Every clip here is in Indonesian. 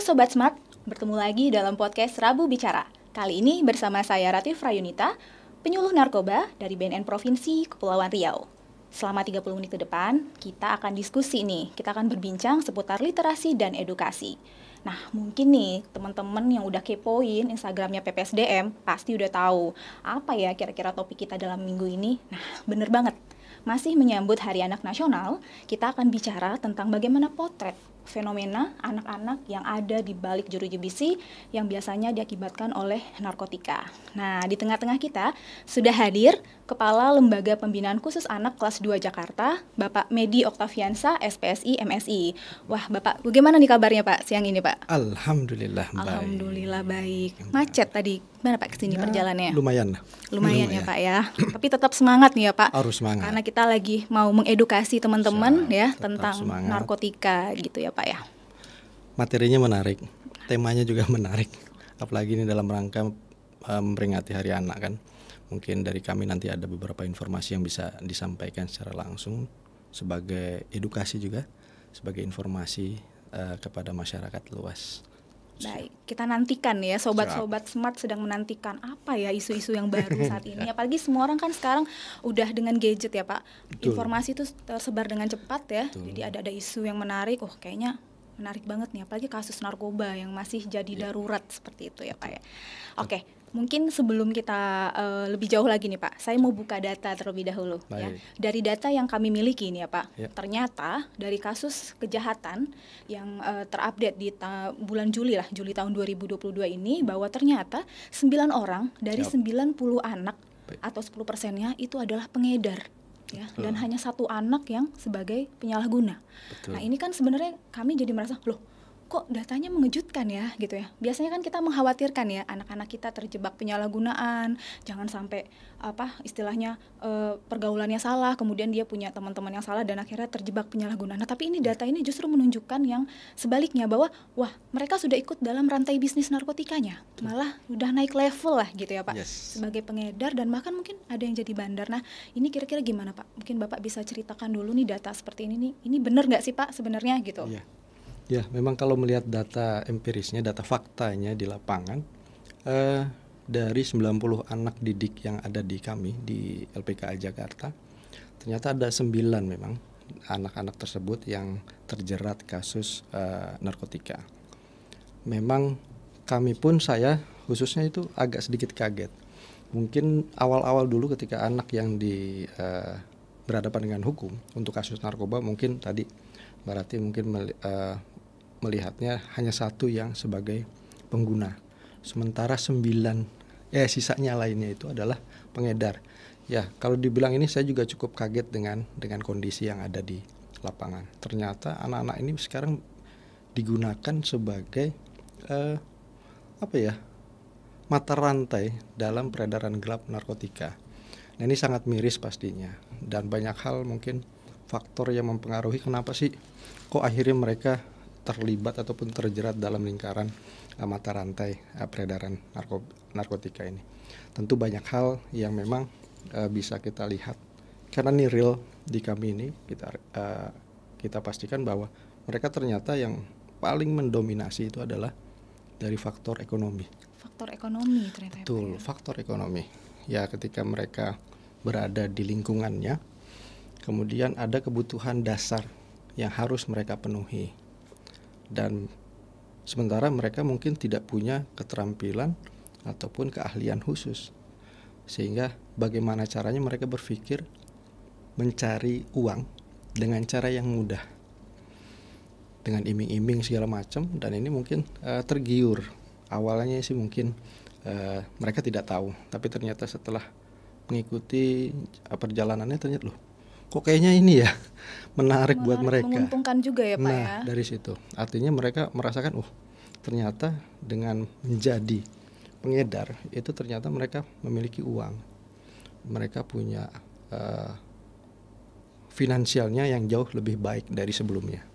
Sobat Smart, bertemu lagi dalam podcast Rabu Bicara. Kali ini bersama saya Ratif Rayunita, penyuluh narkoba dari BNN Provinsi Kepulauan Riau. Selama 30 menit ke depan, kita akan diskusi nih, kita akan berbincang seputar literasi dan edukasi. Nah, mungkin nih teman-teman yang udah kepoin Instagramnya PPSDM pasti udah tahu apa ya kira-kira topik kita dalam minggu ini. Nah, bener banget. Masih menyambut Hari Anak Nasional, kita akan bicara tentang bagaimana potret fenomena anak-anak yang ada di balik jeruji besi yang biasanya diakibatkan oleh narkotika. Nah, di tengah-tengah kita sudah hadir Kepala Lembaga Pembinaan Khusus Anak kelas 2 Jakarta, Bapak Medi Oktaviansa, SPSI, MSI. Wah, Bapak, bagaimana nih kabarnya Pak siang ini Pak? Alhamdulillah baik. Alhamdulillah baik. Macet tadi, gimana Pak kesini perjalanannya? Lumayan Ya Pak ya. Tapi tetap semangat nih ya Pak. Harus semangat. Karena kita lagi mau mengedukasi teman-teman ya tetap tentang semangat. narkotika gitu ya Pak ya. Materinya menarik, temanya juga menarik. Apalagi ini dalam rangka memperingati Hari Anak kan. Mungkin dari kami nanti ada beberapa informasi yang bisa disampaikan secara langsung sebagai edukasi juga, sebagai informasi kepada masyarakat luas. Baik, kita nantikan ya sobat-sobat Smart sedang menantikan apa ya isu-isu yang baru saat ini. Apalagi semua orang kan sekarang udah dengan gadget ya Pak. Betul. Informasi itu tersebar dengan cepat ya. Betul. Jadi ada isu yang menarik. Oh, kayaknya menarik banget nih, apalagi kasus narkoba yang masih jadi darurat seperti itu ya Pak ya. Oke, mungkin sebelum kita lebih jauh lagi nih Pak, saya mau buka data terlebih dahulu ya. Dari data yang kami miliki nih ya Pak, ternyata dari kasus kejahatan yang terupdate di bulan Juli tahun 2022 ini, bahwa ternyata 9 orang dari 90 anak atau 10%-nya itu adalah pengedar. Ya, dan hanya 1 anak yang sebagai penyalahguna. Betul. Nah ini kan sebenarnya kami jadi merasa, loh kok datanya mengejutkan ya gitu ya. Biasanya kan kita mengkhawatirkan ya anak-anak kita terjebak penyalahgunaan, jangan sampai istilahnya pergaulannya salah, kemudian dia punya teman-teman yang salah dan akhirnya terjebak penyalahgunaan. Nah tapi ini data ini justru menunjukkan yang sebaliknya, bahwa wah mereka sudah ikut dalam rantai bisnis narkotikanya, malah udah naik level lah gitu ya Pak, sebagai pengedar dan bahkan mungkin ada yang jadi bandar. Nah ini kira-kira gimana Pak? Mungkin Bapak bisa ceritakan dulu nih data seperti ini nih, ini benar nggak sih Pak sebenarnya gitu? Ya, memang kalau melihat data empirisnya, data faktanya di lapangan, dari 90 anak didik yang ada di kami di LPKA Jakarta, ternyata ada 9 memang anak-anak tersebut yang terjerat kasus narkotika. Memang kami pun, saya khususnya itu agak sedikit kaget. Mungkin awal-awal dulu ketika anak yang berhadapan dengan hukum untuk kasus narkoba, mungkin tadi berarti mungkin melihatnya hanya 1 yang sebagai pengguna, sementara 9 sisanya lainnya itu adalah pengedar. Ya, kalau dibilang ini saya juga cukup kaget dengan kondisi yang ada di lapangan. Ternyata anak-anak ini sekarang digunakan sebagai mata rantai dalam peredaran gelap narkotika. Nah, ini sangat miris pastinya, dan banyak hal mungkin faktor yang mempengaruhi kenapa sih kok akhirnya mereka terlibat ataupun terjerat dalam lingkaran mata rantai peredaran narkotika ini. Tentu banyak hal yang memang bisa kita lihat, karena ini real di kami ini, kita pastikan bahwa mereka ternyata yang paling mendominasi itu adalah dari faktor ekonomi. Faktor ekonomi ternyata. Betul, faktor ekonomi. Ya, ketika mereka berada di lingkungannya, kemudian ada kebutuhan dasar yang harus mereka penuhi. Dan sementara mereka mungkin tidak punya keterampilan ataupun keahlian khusus, sehingga bagaimana caranya mereka berpikir mencari uang dengan cara yang mudah, dengan iming-iming segala macam. Dan ini mungkin tergiur. Awalnya sih mungkin mereka tidak tahu, tapi ternyata setelah mengikuti perjalanannya, ternyata loh kok kayaknya ini ya menarik buat mereka, menguntungkan juga ya Pak ya. Nah dari situ artinya mereka merasakan ternyata dengan menjadi pengedar itu ternyata mereka memiliki uang, mereka punya finansialnya yang jauh lebih baik dari sebelumnya.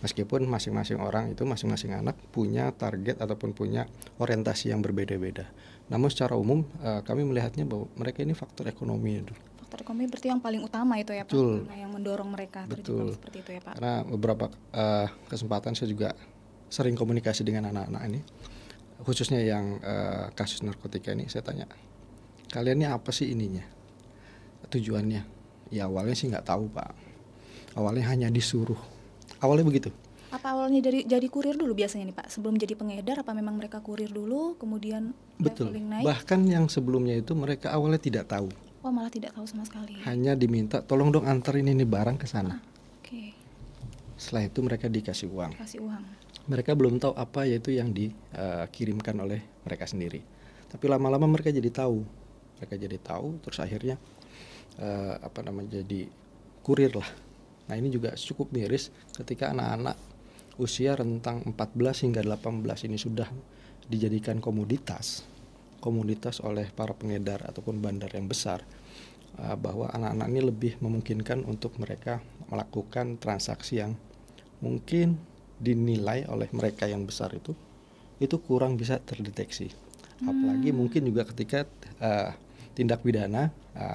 Meskipun masing-masing orang itu, masing-masing anak punya target ataupun punya orientasi yang berbeda-beda. Namun secara umum kami melihatnya bahwa mereka ini faktor ekonomi itu. Faktor ekonomi berarti yang paling utama itu ya Pak, Betul. yang mendorong mereka terjebak seperti itu ya Pak. Karena beberapa kesempatan saya juga sering komunikasi dengan anak-anak ini, khususnya yang kasus narkotika ini, saya tanya, kalian ini apa sih ininya, tujuannya? Ya awalnya sih nggak tahu Pak, awalnya hanya disuruh, awalnya begitu. Apa awalnya dari jadi kurir dulu biasanya nih Pak? Sebelum jadi pengedar, apa memang mereka kurir dulu, kemudian Betul, leveling naik? bahkan yang sebelumnya itu mereka awalnya tidak tahu, Oh malah tidak tahu sama sekali. hanya diminta tolong dong anterin ini barang ke sana. Oke, Setelah itu mereka dikasih uang. kasih uang. Mereka belum tahu apa yaitu yang dikirimkan oleh mereka sendiri. Tapi lama-lama mereka jadi tahu. Terus akhirnya jadi kurir lah. Nah ini juga cukup miris ketika anak-anak usia rentang 14 hingga 18 ini sudah dijadikan komoditas oleh para pengedar ataupun bandar yang besar, bahwa anak-anak ini lebih memungkinkan untuk mereka melakukan transaksi yang mungkin dinilai oleh mereka yang besar itu kurang bisa terdeteksi. Apalagi mungkin juga ketika tindak pidana,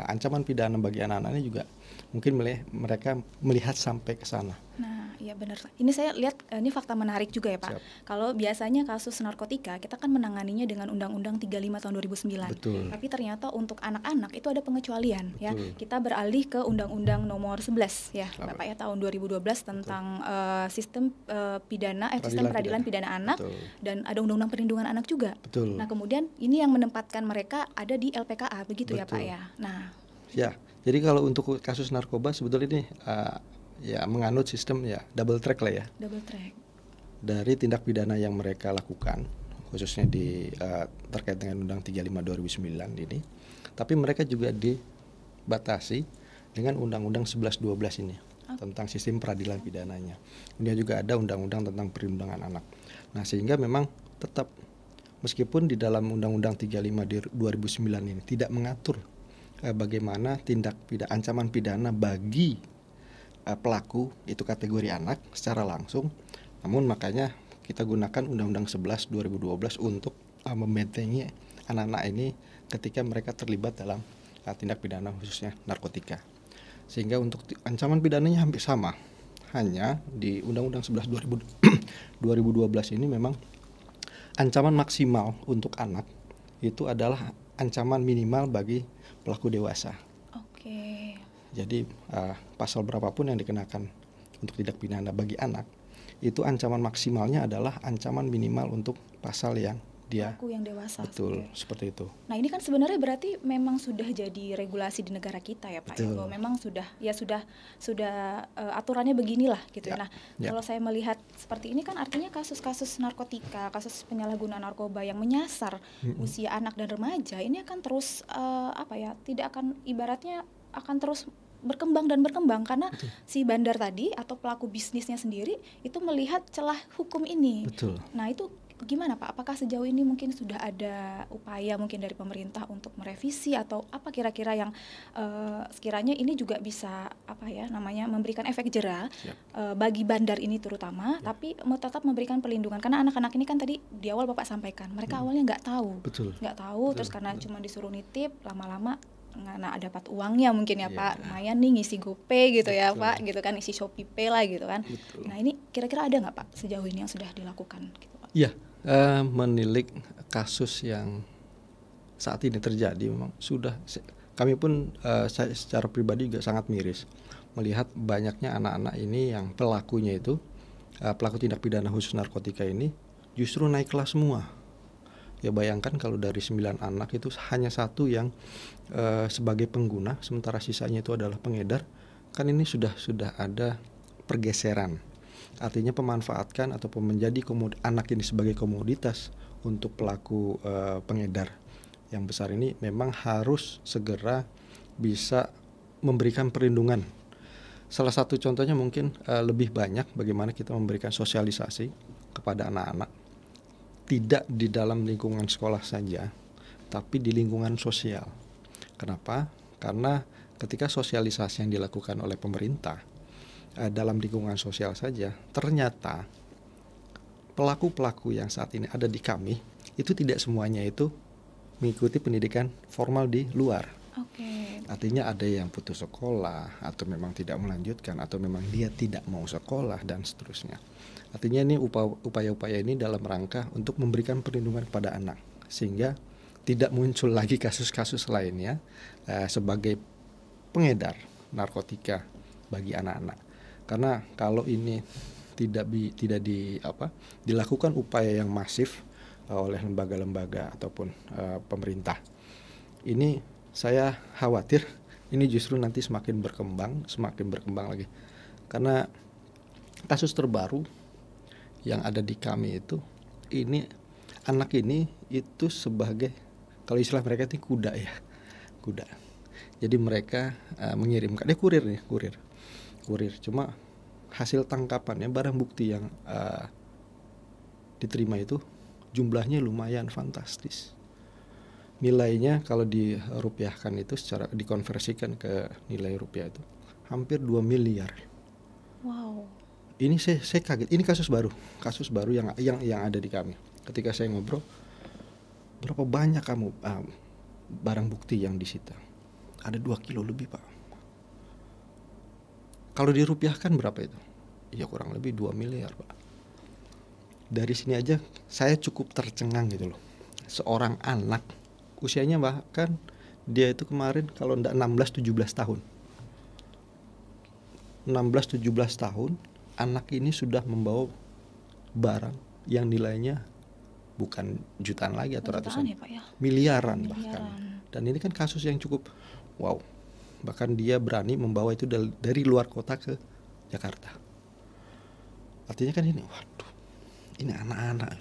ancaman pidana bagi anak-anak ini juga mungkin mereka melihat sampai ke sana. Nah, iya benar. Ini saya lihat ini fakta menarik juga ya Pak. Siap. Kalau biasanya kasus narkotika kita kan menanganinya dengan Undang-Undang 35 tahun 2009. Betul. Tapi ternyata untuk anak-anak itu ada pengecualian ya. Betul. Kita beralih ke Undang-Undang nomor 11 ya, Bapak ya, tahun 2012 tentang sistem sistem peradilan pidana anak. Betul. Dan ada Undang-Undang perlindungan anak juga. Betul. Nah, kemudian ini yang menempatkan mereka ada di LPKA begitu ya Pak Betul. ya. Nah, Ya, jadi kalau untuk kasus narkoba sebetulnya ini ya menganut sistem ya double track lah ya. double track. Dari tindak pidana yang mereka lakukan, khususnya terkait dengan Undang 35 2009 ini, tapi mereka juga dibatasi dengan Undang-Undang 11 12 ini tentang sistem peradilan pidananya. Kemudian juga ada Undang-Undang tentang perlindungan anak. Nah, sehingga memang tetap meskipun di dalam Undang-Undang 35 di 2009 ini tidak mengatur bagaimana ancaman pidana bagi pelaku itu kategori anak secara langsung, namun makanya kita gunakan Undang-Undang 11 2012 untuk membentengi anak-anak ini ketika mereka terlibat dalam tindak pidana khususnya narkotika. Sehingga untuk ancaman pidananya hampir sama, hanya di Undang-Undang 11 2012 ini memang ancaman maksimal untuk anak itu adalah ancaman minimal bagi pelaku dewasa. Oke. Jadi pasal berapapun yang dikenakan untuk tindak pidana bagi anak, itu ancaman maksimalnya adalah ancaman minimal untuk pasal yang dia Pelaku yang dewasa. betul seperti itu. Nah ini kan sebenarnya berarti memang sudah jadi regulasi di negara kita ya Pak. Ya, bahwa memang sudah aturannya beginilah gitu ya. Nah kalau saya melihat seperti ini kan artinya kasus-kasus narkotika, kasus penyalahgunaan narkoba yang menyasar usia anak dan remaja ini akan terus tidak akan ibaratnya akan terus berkembang karena si bandar tadi atau pelaku bisnisnya sendiri itu melihat celah hukum ini. Betul. Nah itu gimana Pak? Apakah sejauh ini mungkin sudah ada upaya mungkin dari pemerintah untuk merevisi atau apa kira-kira yang sekiranya ini juga bisa memberikan efek jera bagi bandar ini terutama, tapi tetap memberikan perlindungan karena anak-anak ini kan tadi di awal Bapak sampaikan mereka awalnya nggak tahu, terus karena cuma disuruh nitip lama-lama nggak dapat uangnya mungkin ya Pak, lumayan nih ngisi GoPay gitu ya Pak, gitu kan isi Shopee Pay lah gitu kan. Nah ini kira-kira ada nggak Pak sejauh ini yang sudah dilakukan gitu Pak? Iya, menilik kasus yang saat ini terjadi memang sudah kami pun saya secara pribadi juga sangat miris melihat banyaknya anak-anak ini yang pelakunya itu pelaku tindak pidana khusus narkotika ini justru naik kelas semua. Ya bayangkan kalau dari 9 anak itu hanya satu yang sebagai pengguna, sementara sisanya itu adalah pengedar, kan ini sudah ada pergeseran. Artinya pemanfaatkan ataupun menjadi anak ini sebagai komoditas untuk pelaku pengedar yang besar ini memang harus segera bisa memberikan perlindungan. Salah satu contohnya mungkin lebih banyak bagaimana kita memberikan sosialisasi kepada anak-anak. Tidak di dalam lingkungan sekolah saja, tapi di lingkungan sosial. Kenapa? Karena ketika sosialisasi yang dilakukan oleh pemerintah dalam lingkungan sosial saja, ternyata pelaku-pelaku yang saat ini ada di kami itu tidak semuanya itu mengikuti pendidikan formal di luar. Oke. Artinya ada yang putus sekolah, atau memang tidak melanjutkan, atau memang dia tidak mau sekolah, dan seterusnya. Artinya ini upaya-upaya ini dalam rangka untuk memberikan perlindungan kepada anak, sehingga tidak muncul lagi kasus-kasus lainnya sebagai pengedar narkotika bagi anak-anak. Karena kalau ini tidak dilakukan upaya yang masif oleh lembaga-lembaga ataupun pemerintah, ini saya khawatir ini justru nanti semakin berkembang lagi. Karena kasus terbaru yang ada di kami itu, ini anak ini itu sebagai, kalau istilah mereka itu kuda. Jadi mereka mengirimkan kurir. Cuma hasil tangkapannya, barang bukti yang diterima itu jumlahnya lumayan fantastis. Nilainya kalau dirupiahkan itu, secara dikonversikan ke nilai rupiah itu hampir 2 miliar. Wow. Ini saya kaget. Ini kasus baru yang ada di kami. Ketika saya ngobrol, berapa banyak kamu barang bukti yang disita? Ada 2 kilo lebih, Pak. Kalau dirupiahkan berapa itu? Ya kurang lebih 2 miliar, Pak. Dari sini aja saya cukup tercengang gitu loh. Seorang anak, usianya bahkan dia itu kemarin kalau enggak 16-17 tahun. 16-17 tahun, anak ini sudah membawa barang yang nilainya bukan jutaan lagi atau ratusan, Ya, Pak, ya? miliaran bahkan. Dan ini kan kasus yang cukup wow. Bahkan dia berani membawa itu dari luar kota ke Jakarta. Artinya kan ini, waduh, ini anak-anak.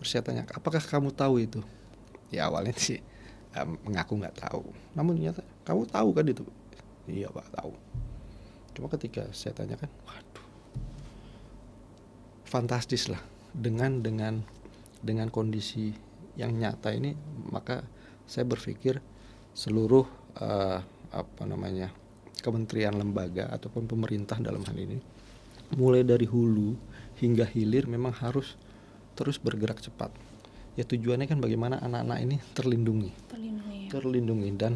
Terus saya tanya, apakah kamu tahu itu? Ya awalnya sih mengaku nggak tahu. Namun ternyata, kamu tahu kan itu? Iya, Pak, tahu. Cuma ketika saya tanyakan, waduh, fantastis lah dengan kondisi yang nyata ini. Maka saya berpikir seluruh kementerian, lembaga ataupun pemerintah dalam hal ini, mulai dari hulu hingga hilir memang harus terus bergerak cepat. Ya tujuannya kan bagaimana anak-anak ini terlindungi. Dan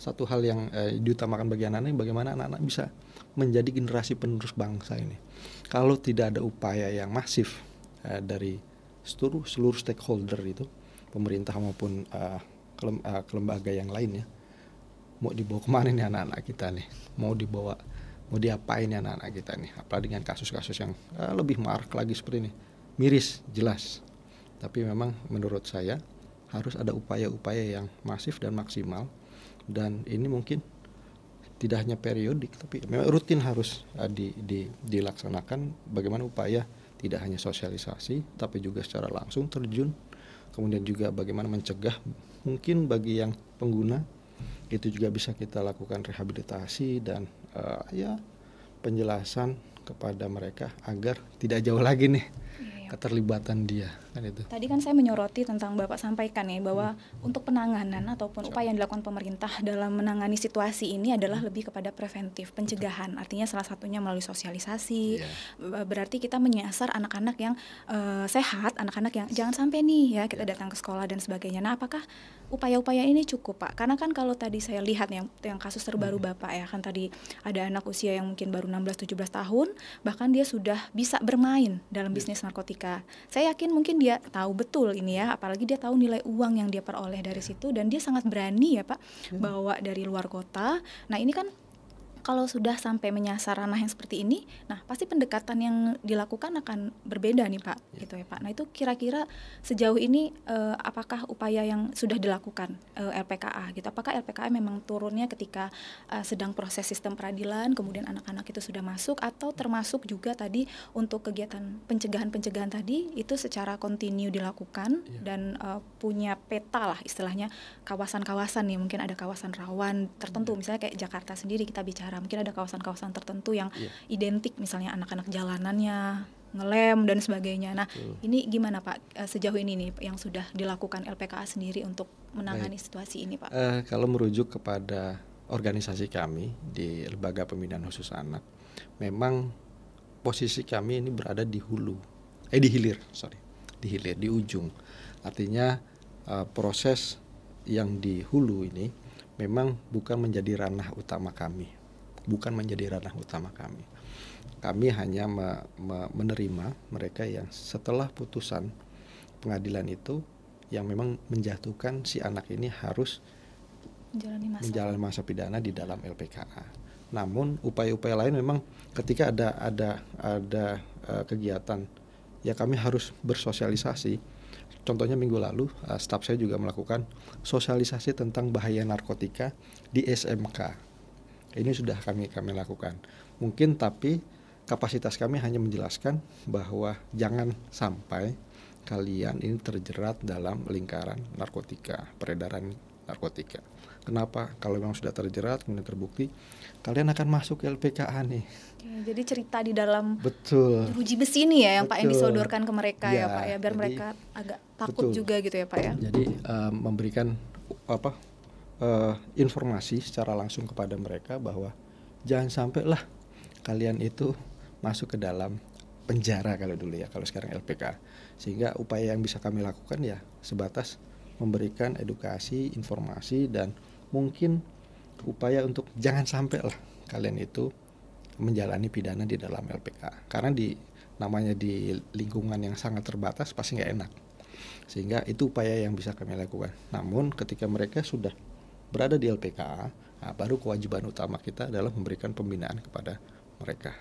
satu hal yang diutamakan bagi anak-anak ini, bagaimana anak-anak bisa menjadi generasi penerus bangsa ini. Kalau tidak ada upaya yang masif dari seluruh stakeholder itu, pemerintah maupun lembaga yang lainnya, mau dibawa kemana nih anak-anak kita nih? Mau diapain nih anak-anak kita nih? Apalagi dengan kasus-kasus yang lebih marak lagi seperti ini. Miris, jelas. Tapi memang menurut saya harus ada upaya-upaya yang masif dan maksimal. Dan ini mungkin tidak hanya periodik, tapi memang rutin harus dilaksanakan. Bagaimana upaya tidak hanya sosialisasi, tapi juga secara langsung terjun. Kemudian juga bagaimana mencegah, mungkin bagi yang pengguna itu juga bisa kita lakukan rehabilitasi dan penjelasan kepada mereka agar tidak jauh lagi nih keterlibatan dia kan itu. Tadi kan saya menyoroti tentang Bapak sampaikan ya bahwa untuk penanganan ataupun upaya yang dilakukan pemerintah dalam menangani situasi ini adalah lebih kepada preventif, pencegahan. Artinya salah satunya melalui sosialisasi. Berarti kita menyasar anak-anak yang sehat, anak-anak yang jangan sampai nih ya kita datang ke sekolah dan sebagainya. Nah, apakah upaya-upaya ini cukup, Pak? Karena kan kalau tadi saya lihat yang kasus terbaru Bapak ya, kan tadi ada anak usia yang mungkin baru 16-17 tahun, bahkan dia sudah bisa bermain dalam bisnis narkotika. Saya yakin mungkin dia tahu betul ini ya, apalagi dia tahu nilai uang yang dia peroleh dari situ, dan dia sangat berani ya Pak bawa dari luar kota. Nah ini kan kalau sudah sampai menyasar ranah yang seperti ini, nah pasti pendekatan yang dilakukan akan berbeda nih Pak, gitu ya Pak. Nah itu kira-kira sejauh ini apakah upaya yang sudah dilakukan LPKA gitu? Apakah LPKA memang turunnya ketika sedang proses sistem peradilan, kemudian anak-anak itu sudah masuk, atau termasuk juga tadi untuk kegiatan pencegahan tadi itu secara kontinu dilakukan dan punya peta lah istilahnya, kawasan-kawasan nih, mungkin ada kawasan rawan tertentu, misalnya kayak Jakarta sendiri kita bicara, mungkin ada kawasan-kawasan tertentu yang identik, misalnya anak-anak jalanannya ngelem dan sebagainya. Nah, ini gimana Pak sejauh ini nih yang sudah dilakukan LPKA sendiri untuk menangani situasi ini Pak? Kalau merujuk kepada organisasi kami di Lembaga Pembinaan Khusus Anak, memang posisi kami ini berada di hilir, di ujung. Artinya proses yang di hulu ini memang bukan menjadi ranah utama kami. Kami hanya menerima mereka yang setelah putusan pengadilan itu yang memang menjatuhkan si anak ini harus menjalani masa pidana di dalam LPKA. Namun upaya-upaya lain memang ketika ada kegiatan ya kami harus bersosialisasi. Contohnya minggu lalu staf saya juga melakukan sosialisasi tentang bahaya narkotika di SMK. Ini sudah kami lakukan. Mungkin tapi kapasitas kami hanya menjelaskan bahwa jangan sampai kalian ini terjerat dalam lingkaran narkotika, peredaran narkotika. Kenapa? Kalau memang sudah terjerat kemudian terbukti, kalian akan masuk ke LPKA nih. Jadi cerita di dalam Betul. jeruji besi ini ya yang Pak yang disodorkan ke mereka ya Pak ya, biar jadi, mereka agak takut juga gitu ya Pak ya. Jadi memberikan informasi secara langsung kepada mereka bahwa jangan sampailah kalian itu masuk ke dalam penjara kalau dulu ya, kalau sekarang LPK. Sehingga upaya yang bisa kami lakukan ya sebatas memberikan edukasi, informasi, dan mungkin upaya untuk jangan sampai lah kalian itu menjalani pidana di dalam LPK. Karena namanya di lingkungan yang sangat terbatas pasti nggak enak. Sehingga itu upaya yang bisa kami lakukan. Namun ketika mereka sudah berada di LPK, baru kewajiban utama kita adalah memberikan pembinaan kepada mereka.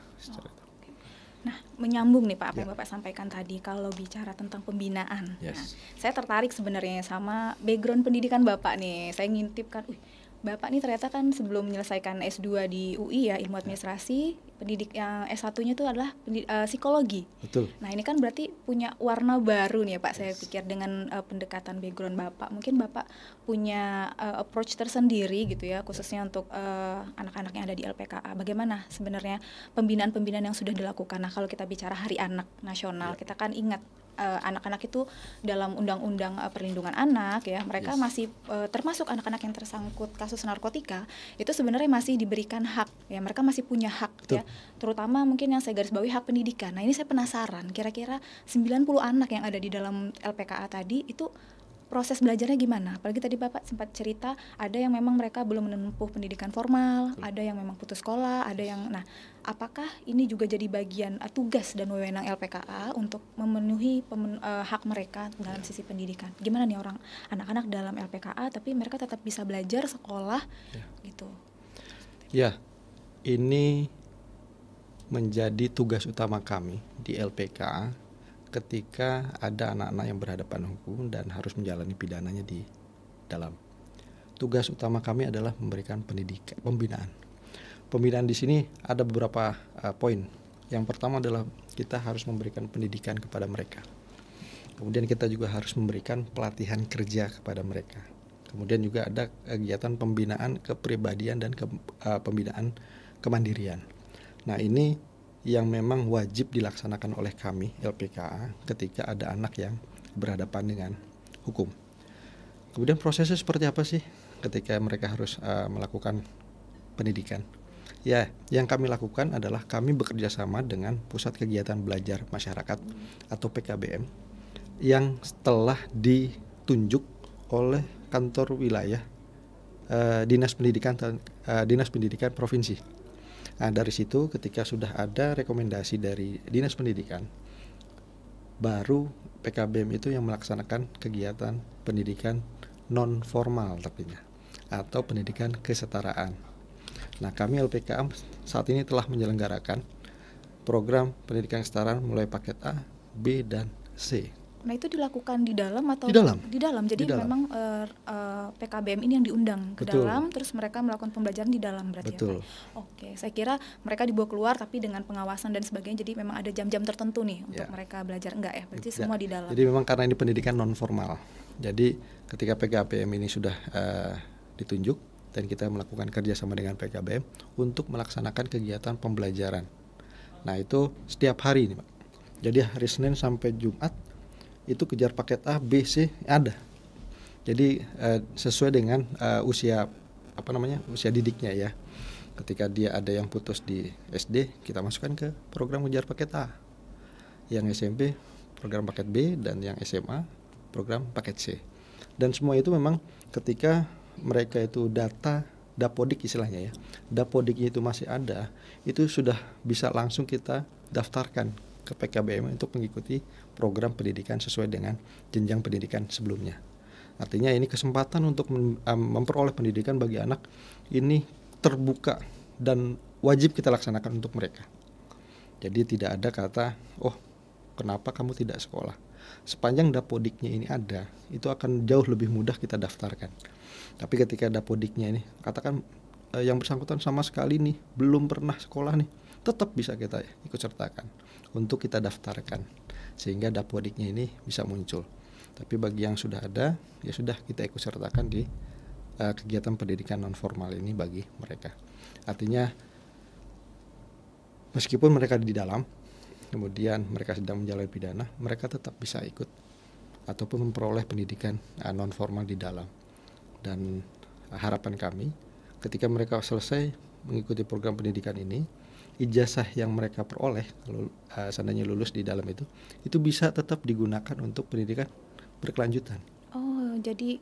Nah, menyambung nih Pak apa yang Bapak sampaikan tadi kalau bicara tentang pembinaan. Yes. Nah, saya tertarik sebenarnya sama background pendidikan Bapak nih. Saya ngintip kan, Bapak nih ternyata kan sebelum menyelesaikan S2 di UI ya, ilmu administrasi, pendidik yang S1-nya itu adalah psikologi. Betul. Nah, ini kan berarti punya warna baru nih ya Pak, saya pikir dengan pendekatan background Bapak. Mungkin Bapak punya approach tersendiri gitu ya, khususnya untuk anak-anak yang ada di LPKA. Bagaimana sebenarnya pembinaan-pembinaan yang sudah dilakukan? Nah, kalau kita bicara Hari Anak Nasional, kita kan ingat anak-anak itu dalam undang-undang perlindungan anak ya, mereka masih termasuk anak-anak yang tersangkut kasus narkotika itu sebenarnya masih diberikan hak ya, mereka masih punya hak. Betul. Ya, terutama mungkin yang saya garis bawahi hak pendidikan. Nah, ini saya penasaran kira-kira 90 anak yang ada di dalam LPKA tadi itu proses belajarnya gimana? Apalagi tadi Bapak sempat cerita ada yang memang mereka belum menempuh pendidikan formal, ada yang memang putus sekolah, ada yang apakah ini juga jadi bagian tugas dan wewenang LPKA untuk memenuhi hak mereka dalam sisi pendidikan? Gimana nih orang anak-anak dalam LPKA tapi mereka tetap bisa belajar sekolah gitu? Ya, ini menjadi tugas utama kami di LPKA ketika ada anak-anak yang berhadapan hukum dan harus menjalani pidananya di dalam. Tugas utama kami adalah memberikan pendidikan, pembinaan. Pembinaan di sini ada beberapa poin. Yang pertama adalah kita harus memberikan pendidikan kepada mereka. Kemudian kita juga harus memberikan pelatihan kerja kepada mereka. Kemudian juga ada kegiatan pembinaan kepribadian dan pembinaan kemandirian. Nah, ini yang memang wajib dilaksanakan oleh kami LPKA ketika ada anak yang berhadapan dengan hukum. Kemudian prosesnya seperti apa sih ketika mereka harus melakukan pendidikan? Ya, yang kami lakukan adalah kami bekerja sama dengan Pusat Kegiatan Belajar Masyarakat atau PKBM yang telah ditunjuk oleh kantor wilayah Dinas Pendidikan Provinsi. Nah, dari situ ketika sudah ada rekomendasi dari Dinas Pendidikan, baru PKBM itu yang melaksanakan kegiatan pendidikan non formal artinya, atau pendidikan kesetaraan. Nah, kami LPKA saat ini telah menyelenggarakan program pendidikan kesetaraan mulai paket A, B, dan C. Nah, itu dilakukan di dalam atau di dalam? Di dalam. Jadi memang PKBM ini yang diundang ke dalam, terus mereka melakukan pembelajaran di dalam berarti. Betul. Ya, Pak? Oke, saya kira mereka dibawa keluar tapi dengan pengawasan dan sebagainya. Jadi memang ada jam-jam tertentu nih untuk mereka belajar, enggak ya? Berarti semua di dalam. Jadi memang karena ini pendidikan non formal. Jadi ketika PKBM ini sudah ditunjuk dan kita melakukan kerjasama dengan PKBM untuk melaksanakan kegiatan pembelajaran. Nah, itu setiap hari nih, Pak. Jadi hari Senin sampai Jumat itu kejar paket A, B, C ada. Jadi sesuai dengan usia didiknya ya. Ketika dia ada yang putus di SD, kita masukkan ke program kejar paket A. Yang SMP program paket B, dan yang SMA program paket C. Dan semua itu memang ketika mereka itu dapodik istilahnya ya, dapodiknya itu masih ada, itu sudah bisa langsung kita daftarkan ke PKBM untuk mengikuti program pendidikan sesuai dengan jenjang pendidikan sebelumnya. Artinya ini kesempatan untuk memperoleh pendidikan bagi anak ini terbuka dan wajib kita laksanakan untuk mereka. Jadi tidak ada kata, oh kenapa kamu tidak sekolah. Sepanjang dapodiknya ini ada, itu akan jauh lebih mudah kita daftarkan. Tapi ketika dapodiknya ini, katakan yang bersangkutan sama sekali nih belum pernah sekolah nih, tetap bisa kita ikut sertakan untuk kita daftarkan, sehingga dapodiknya ini bisa muncul. Tapi bagi yang sudah ada, ya sudah kita ikut sertakan di kegiatan pendidikan non formal ini bagi mereka. Artinya meskipun mereka di dalam, kemudian mereka sedang menjalani pidana, mereka tetap bisa ikut ataupun memperoleh pendidikan non formal di dalam. Dan harapan kami ketika mereka selesai mengikuti program pendidikan ini, ijazah yang mereka peroleh kalau seandainya lulus di dalam itu bisa tetap digunakan untuk pendidikan berkelanjutan. Oh, jadi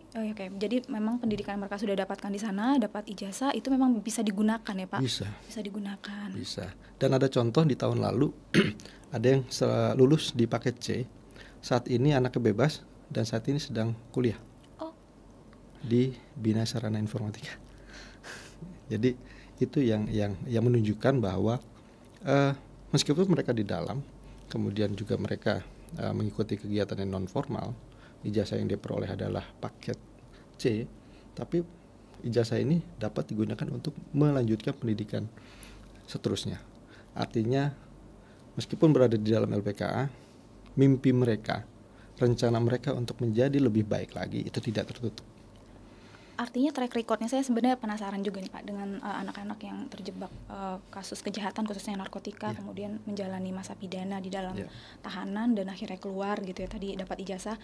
jadi memang pendidikan mereka sudah dapatkan di sana, dapat ijazah, itu memang bisa digunakan ya Pak? Bisa digunakan. Bisa. Dan ada contoh di tahun lalu ada yang lulus di paket C, saat ini anaknya bebas dan saat ini sedang kuliah di Bina Sarana Informatika. Jadi itu yang menunjukkan bahwa meskipun mereka di dalam, kemudian juga mereka mengikuti kegiatan yang non formal, ijazah yang diperoleh adalah paket C, tapi ijazah ini dapat digunakan untuk melanjutkan pendidikan seterusnya. Artinya meskipun berada di dalam LPKA, mimpi mereka, rencana mereka untuk menjadi lebih baik lagi itu tidak tertutup. Artinya track recordnya, saya sebenarnya penasaran juga nih Pak dengan anak-anak yang terjebak kasus kejahatan khususnya narkotika, kemudian menjalani masa pidana di dalam tahanan dan akhirnya keluar gitu ya, tadi dapat ijazah.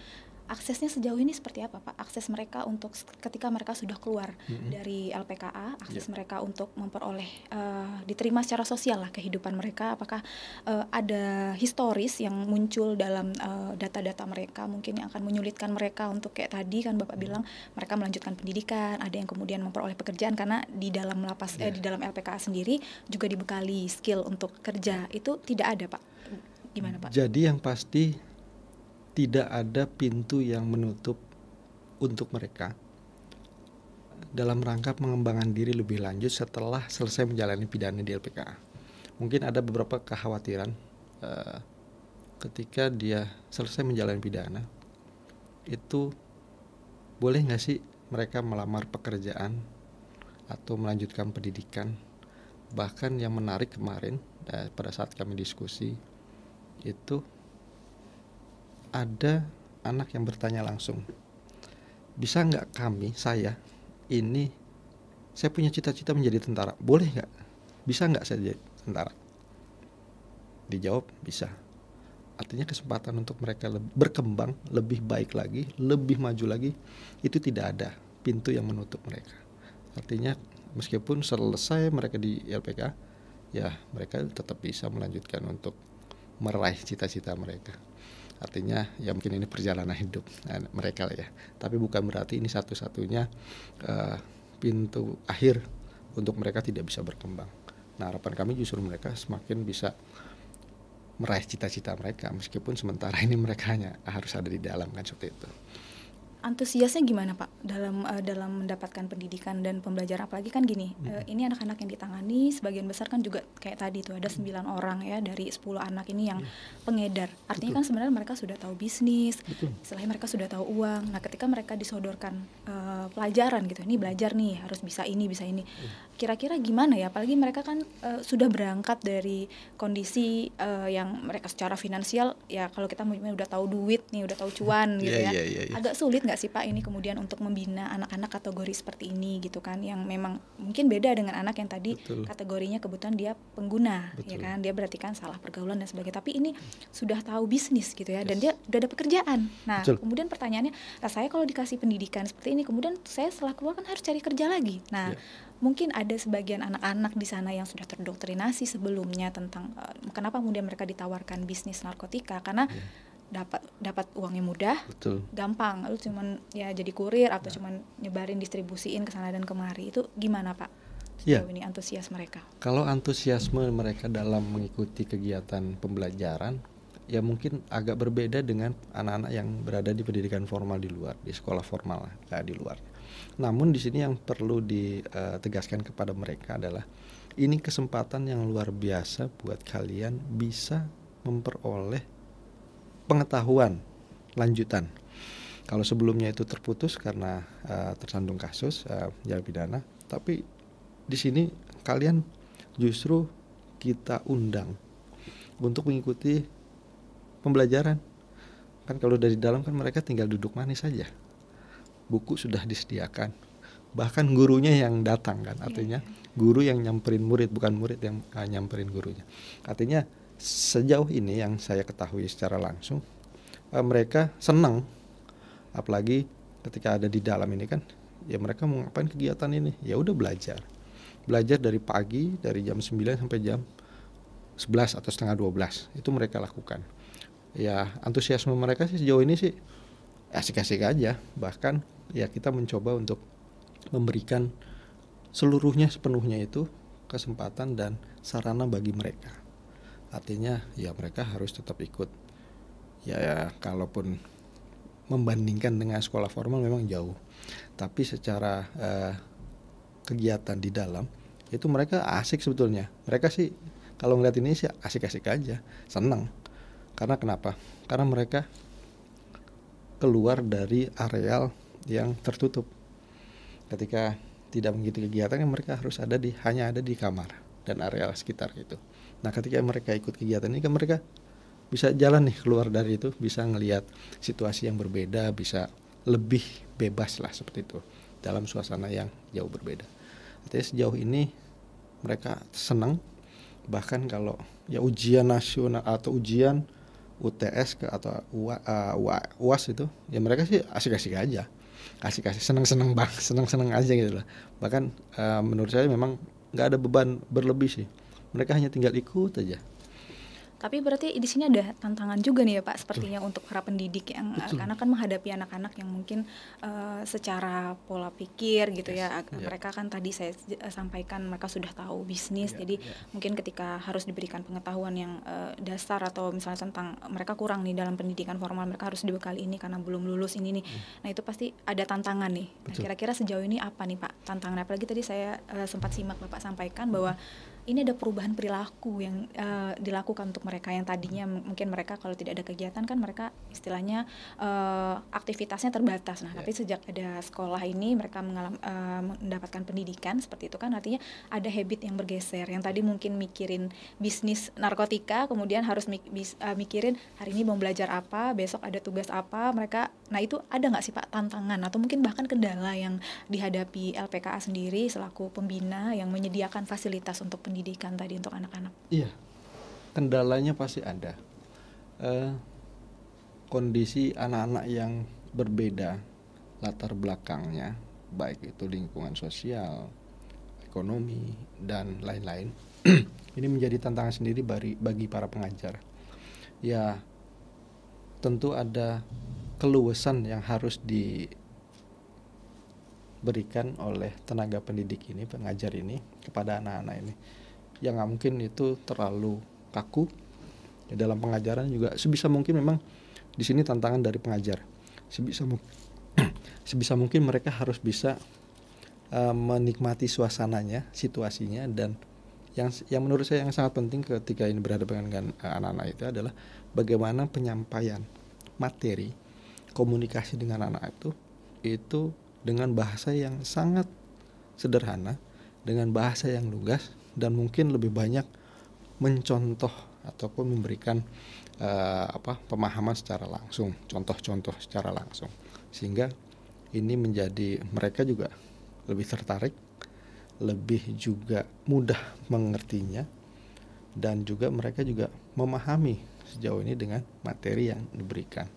Aksesnya sejauh ini seperti apa Pak? Akses mereka untuk ketika mereka sudah keluar dari LPKA, akses mereka untuk memperoleh diterima secara sosial lah kehidupan mereka, apakah ada historis yang muncul dalam data-data mereka mungkin yang akan menyulitkan mereka untuk kayak tadi kan Bapak bilang mereka melanjutkan pendidikan, ada yang kemudian memperoleh pekerjaan karena di dalam lapas di dalam LPKA sendiri juga dibekali skill untuk kerja, itu tidak ada Pak. Gimana Pak? Jadi yang pasti tidak ada pintu yang menutup untuk mereka dalam rangka pengembangan diri lebih lanjut setelah selesai menjalani pidana di LPKA. Mungkin ada beberapa kekhawatiran ketika dia selesai menjalani pidana, itu boleh nggak sih mereka melamar pekerjaan atau melanjutkan pendidikan. Bahkan yang menarik kemarin pada saat kami diskusi itu ada anak yang bertanya langsung, bisa nggak saya punya cita-cita menjadi tentara, boleh nggak, bisa nggak saya jadi tentara? Dijawab bisa. Artinya kesempatan untuk mereka berkembang lebih baik lagi, lebih maju lagi, itu tidak ada pintu yang menutup mereka. Artinya meskipun selesai mereka di LPK, ya mereka tetap bisa melanjutkan untuk meraih cita-cita mereka. Artinya ya mungkin ini perjalanan hidup mereka lah ya. Tapi bukan berarti ini satu-satunya pintu akhir untuk mereka tidak bisa berkembang. Nah harapan kami justru mereka semakin bisa meraih cita-cita mereka, meskipun sementara ini mereka hanya harus ada di dalam kan seperti itu. Antusiasnya gimana Pak dalam mendapatkan pendidikan dan pembelajaran, apalagi kan gini, ini anak-anak yang ditangani sebagian besar kan juga kayak tadi tuh ada 9 orang ya dari 10 anak ini yang pengedar. Artinya kan sebenarnya mereka sudah tahu bisnis, selain mereka sudah tahu uang. Nah ketika mereka disodorkan pelajaran gitu, ini belajar nih harus bisa ini bisa ini. Kira-kira gimana ya, apalagi mereka kan sudah berangkat dari kondisi yang mereka secara finansial ya, kalau kita udah tahu duit nih, udah tahu cuan gitu ya. Agak sulit nggak sih Pak ini kemudian untuk membina anak-anak kategori seperti ini gitu kan, yang memang mungkin beda dengan anak yang tadi kategorinya kebetulan dia pengguna ya kan, dia berarti kan salah pergaulan dan sebagainya, tapi ini sudah tahu bisnis gitu ya, dan dia udah ada pekerjaan. Nah kemudian pertanyaannya, nah saya kalau dikasih pendidikan seperti ini kemudian saya setelah keluar kan harus cari kerja lagi. Nah mungkin ada sebagian anak-anak di sana yang sudah terdoktrinasi sebelumnya tentang kenapa kemudian mereka ditawarkan bisnis narkotika, karena dapat uangnya mudah, Betul. gampang. Lalu cuman ya jadi kurir atau cuman nyebarin distribusiin ke sana dan kemari. Itu gimana Pak? Iya. Sejauh ini antusias mereka. Kalau antusiasme mereka dalam mengikuti kegiatan pembelajaran, ya mungkin agak berbeda dengan anak-anak yang berada di pendidikan formal di luar, di sekolah formal di luar. Namun di sini yang perlu ditegaskan kepada mereka adalah ini kesempatan yang luar biasa buat kalian bisa memperoleh pengetahuan lanjutan. Kalau sebelumnya itu terputus karena tersandung kasus tindak pidana, tapi di sini kalian justru kita undang untuk mengikuti pembelajaran. Kan kalau dari dalam kan mereka tinggal duduk manis saja. Buku sudah disediakan. Bahkan gurunya yang datang kan. Artinya guru yang nyamperin murid, bukan murid yang nyamperin gurunya. Artinya sejauh ini yang saya ketahui secara langsung, mereka senang. Apalagi ketika ada di dalam ini kan, ya mereka mau ngapain kegiatan ini? Ya udah belajar. Belajar dari pagi, dari jam 9 sampai jam 11 atau setengah 12. Itu mereka lakukan. Ya antusiasme mereka sih sejauh ini sih asik-asik aja. Bahkan ya kita mencoba untuk memberikan sepenuhnya itu kesempatan dan sarana bagi mereka. Artinya ya mereka harus tetap ikut. Ya kalaupun membandingkan dengan sekolah formal memang jauh. Tapi secara kegiatan di dalam itu mereka asik sebetulnya. Mereka sih kalau ngeliat ini sih asik-asik aja, senang. Karena kenapa? Karena mereka keluar dari areal yang tertutup. Ketika tidak mengikuti kegiatan, mereka harus hanya ada di kamar dan areal sekitar itu. Nah, ketika mereka ikut kegiatan ini, kan mereka bisa jalan nih keluar dari itu, bisa ngelihat situasi yang berbeda, bisa lebih bebas lah seperti itu dalam suasana yang jauh berbeda. Artinya sejauh ini mereka senang. Bahkan kalau ya ujian nasional atau ujian UTS atau UAS itu ya mereka sih asik-asik aja, asik-asik, seneng-seneng aja gitu lah. Bahkan menurut saya memang nggak ada beban berlebih sih, mereka hanya tinggal ikut aja. Tapi berarti di sini ada tantangan juga nih ya Pak, sepertinya untuk para pendidik yang karena kan menghadapi anak-anak yang mungkin secara pola pikir gitu mereka kan tadi saya sampaikan mereka sudah tahu bisnis, jadi mungkin ketika harus diberikan pengetahuan yang dasar atau misalnya tentang mereka kurang nih dalam pendidikan formal, mereka harus dibekali ini karena belum lulus ini nih. Nah itu pasti ada tantangan nih. Nah, kira-kira sejauh ini apa nih Pak tantangan? Apalagi tadi saya sempat simak Bapak sampaikan bahwa ini ada perubahan perilaku yang dilakukan untuk mereka yang tadinya mungkin mereka kalau tidak ada kegiatan kan mereka istilahnya aktivitasnya terbatas. Nah, tapi sejak ada sekolah ini mereka mendapatkan pendidikan seperti itu kan artinya ada habit yang bergeser. Yang tadi mungkin mikirin bisnis narkotika, kemudian harus mikirin hari ini mau belajar apa, besok ada tugas apa, mereka. Nah, itu ada nggak sih Pak tantangan atau mungkin bahkan kendala yang dihadapi LPKA sendiri selaku pembina yang menyediakan fasilitas untuk pendidikan tadi untuk anak-anak? Iya, kendalanya pasti ada. Kondisi anak-anak yang berbeda latar belakangnya, baik itu lingkungan sosial, ekonomi, dan lain-lain. Ini menjadi tantangan sendiri bagi para pengajar. Ya, tentu ada keluasan yang harus diberikan oleh tenaga pendidik ini, pengajar ini kepada anak-anak ini. Yang nggak mungkin itu terlalu kaku. Ya, dalam pengajaran juga sebisa mungkin memang di sini tantangan dari pengajar. Sebisa mungkin mereka harus bisa menikmati suasananya, situasinya, dan yang menurut saya yang sangat penting ketika ini berhadapan dengan anak-anak itu adalah bagaimana penyampaian materi komunikasi dengan anak itu dengan bahasa yang sangat sederhana, dengan bahasa yang lugas, dan mungkin lebih banyak mencontoh ataupun memberikan pemahaman secara langsung, contoh-contoh secara langsung, sehingga ini menjadi mereka juga lebih tertarik, lebih juga mudah mengertinya, dan juga mereka juga memahami sejauh ini dengan materi yang diberikan.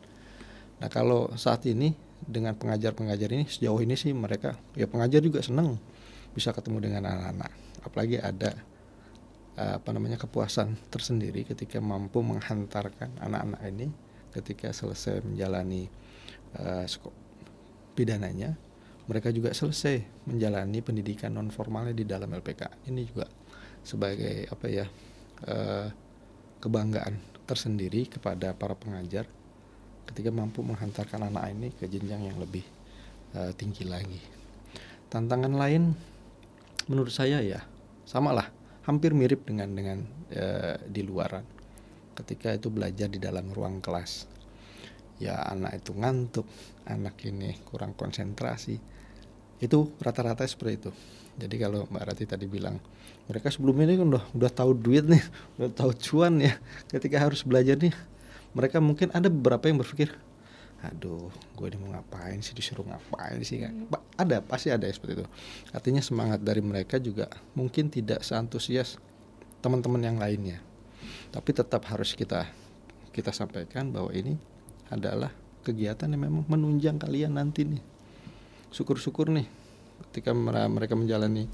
Nah, kalau saat ini dengan pengajar-pengajar ini sejauh ini sih mereka ya pengajar juga senang bisa ketemu dengan anak-anak. Apalagi ada kepuasan tersendiri ketika mampu menghantarkan anak-anak ini ketika selesai menjalani pidananya, mereka juga selesai menjalani pendidikan non formalnya di dalam LPK. Ini juga sebagai kebanggaan tersendiri kepada para pengajar ketika mampu menghantarkan anak ini ke jenjang yang lebih tinggi lagi. Tantangan lain menurut saya ya samalah, hampir mirip dengan di luaran. Ketika itu belajar di dalam ruang kelas, ya anak itu ngantuk, anak ini kurang konsentrasi, itu rata-rata seperti itu. Jadi kalau Mbak Rati tadi bilang mereka sebelum ini kan udah tahu duit nih, udah tahu cuan ya, ketika harus belajar nih, mereka mungkin ada beberapa yang berpikir, aduh gue ini mau ngapain sih, disuruh ngapain sih. Pasti ada ya seperti itu. Artinya semangat dari mereka juga mungkin tidak seantusias teman-teman yang lainnya, tapi tetap harus kita sampaikan bahwa ini adalah kegiatan yang memang menunjang kalian nanti nih. Syukur-syukur nih ketika mereka menjalani